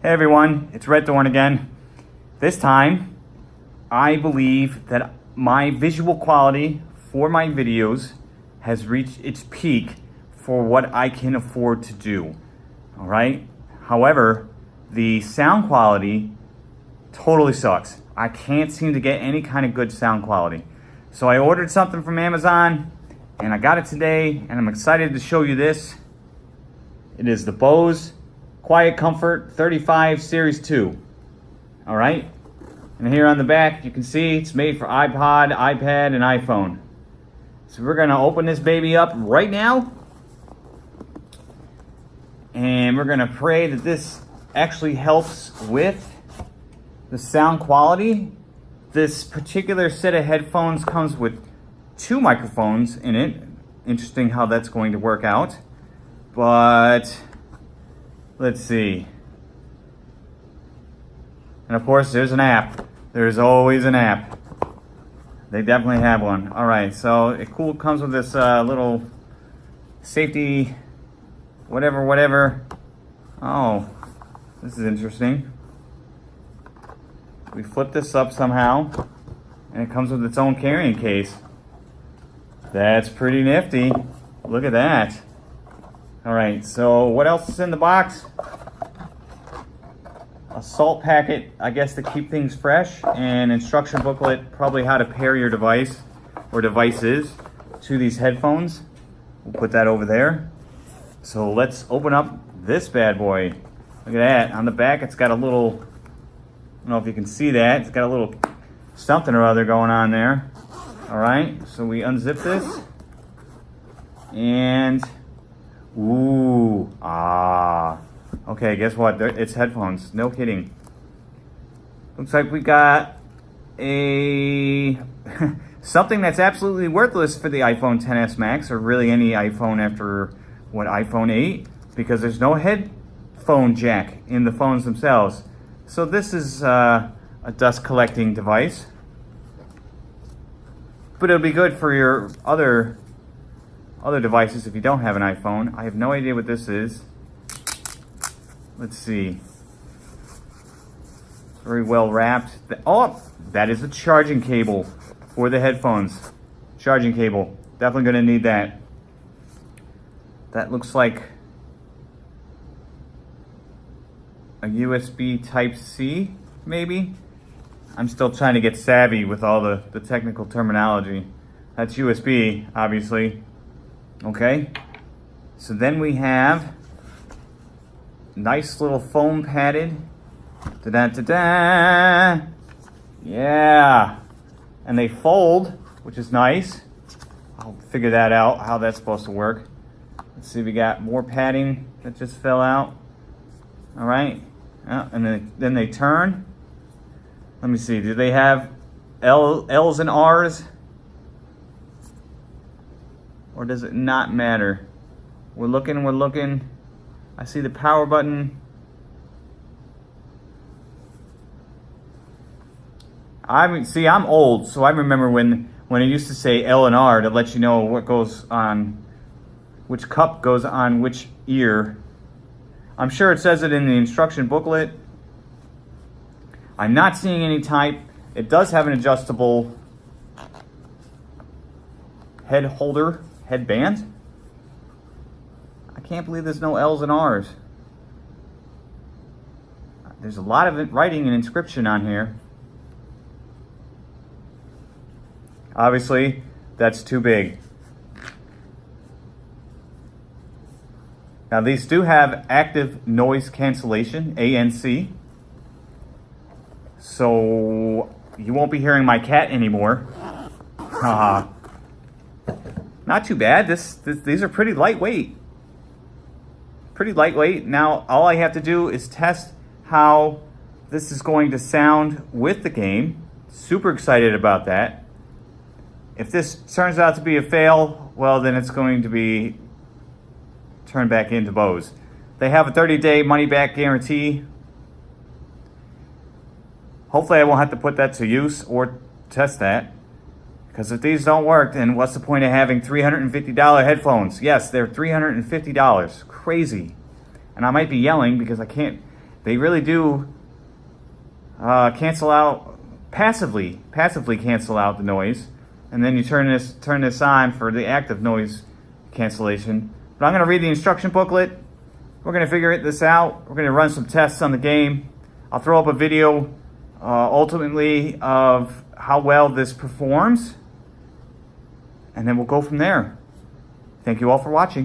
Hey everyone, it's Red Thorn again. This time, I believe that my visual quality for my videos has reached its peak for what I can afford to do. All right? However, the sound quality totally sucks. I can't seem to get any kind of good sound quality. So I ordered something from Amazon and I got it today and I'm excited to show you this. It is the Bose QuietComfort 35 Series 2. All right? And here on the back, you can see it's made for iPod, iPad, and iPhone. So we're gonna open this baby up right now. And we're gonna pray that this actually helps with the sound quality. This particular set of headphones comes with 2 microphones in it. Interesting how that's going to work out. But let's see. And of course, there's an app. There's always an app. They definitely have one. All right, so it comes with this little safety, whatever. Oh, this is interesting. We flip this up somehow, and it comes with its own carrying case. That's pretty nifty. Look at that. All right, so what else is in the box? A salt packet, I guess, to keep things fresh, and instruction booklet, probably how to pair your device or devices to these headphones. We'll put that over there. So let's open up this bad boy. Look at that. On the back, it's got a little, I don't know if you can see that. It's got a little something or other going on there. All right, so we unzip this. And, ooh, okay, guess what? It's headphones, no kidding. Looks like we got a something that's absolutely worthless for the iPhone XS Max, or really any iPhone after, iPhone 8, because there's no headphone jack in the phones themselves. So this is a dust collecting device, but it'll be good for your other devices if you don't have an iPhone. I have no idea what this is. Let's see. Very well wrapped. Oh, that is a charging cable for the headphones. Charging cable. Definitely going to need that. That looks like a USB Type-C, maybe? I'm still trying to get savvy with all the technical terminology. That's USB, obviously. Okay. So then we have nice little foam padded. Da-da-da-da. Yeah. And they fold, which is nice. I'll figure that out, how that's supposed to work. Let's see, we got more padding that just fell out. All right. And then they turn. Let me see, do they have L's and R's? Or does it not matter? We're looking. I see the power button. I'm old, so I remember when it used to say L and R to let you know what goes on, which cup goes on which ear. I'm sure it says it in the instruction booklet. I'm not seeing any type. It does have an adjustable headband. I can't believe there's no L's and R's. There's a lot of writing and inscription on here. Obviously, that's too big. Now these do have active noise cancellation, ANC. So you won't be hearing my cat anymore. Not too bad. These are pretty lightweight. Now all I have to do is test how this is going to sound with the game. Super excited about that. If this turns out to be a fail, well, then it's going to be turned back into Bose. They have a 30-day money-back guarantee. Hopefully I won't have to put that to use or test that. Because if these don't work, then what's the point of having $350 headphones? Yes, they're $350. Crazy. And I might be yelling because I can't they really do cancel out passively cancel out the noise. And then you turn this on for the active noise cancellation. But I'm going to read the instruction booklet. We're going to figure this out. We're going to run some tests on the game. I'll throw up a video ultimately of how well this performs, and then we'll go from there. Thank you all for watching.